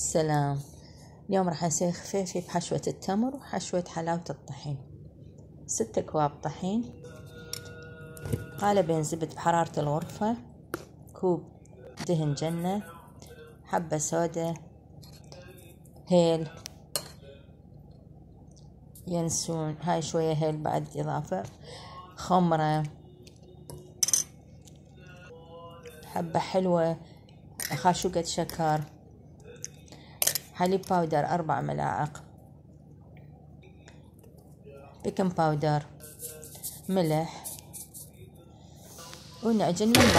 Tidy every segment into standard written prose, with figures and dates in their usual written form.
السلام. اليوم راح نسوي خفيفي بحشوة التمر وحشوة حلاوة الطحين. 6 أكواب طحين، قالبين زبد بحرارة الغرفة، كوب دهن جنة، حبة سودة، هيل، ينسون، هاي شوية هيل بعد إضافة، خمرة، حبة حلوة، خاشوقة شكر، حليب باودر 4 ملاعق، بيكنج باودر، ملح، ونعجن من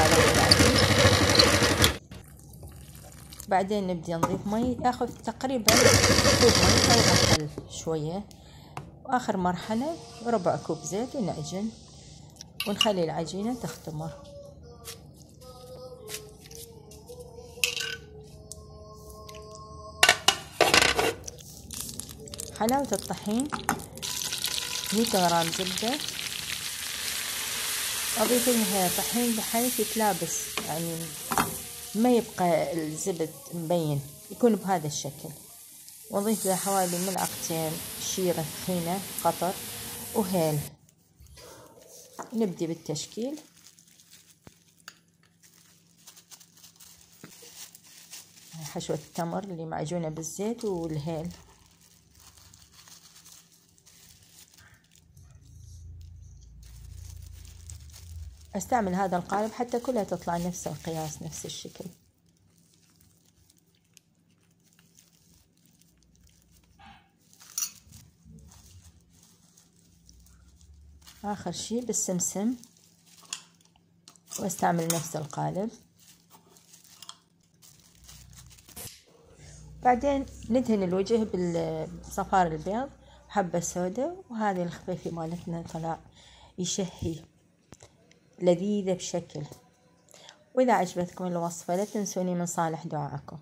بعدين نبدي نضيف مي، ياخذ تقريبا كوب مي او اقل شوية، واخر مرحلة ربع كوب زيت ونعجن ونخلي العجينة تختمر. حلاوة الطحين 100 غرام زبدة، اضيف لها طحين بحيث يتلابس، يعني ما يبقى الزبد مبين، يكون بهذا الشكل. واضيف له حوالي ملعقتين شيرة ثخينة قطر وهيل. نبدي بالتشكيل. حشوة التمر اللي معجونة بالزيت والهيل. استعمل هذا القالب حتى كلها تطلع نفس القياس، نفس الشكل. آخر شي بالسمسم واستعمل نفس القالب. بعدين ندهن الوجه بالصفار البيض وحبة سودة، وهذه الخفيفة مالتنا طلع يشهي، لذيذة بشكل. وإذا عجبتكم الوصفة لا تنسوني من صالح دعائكم.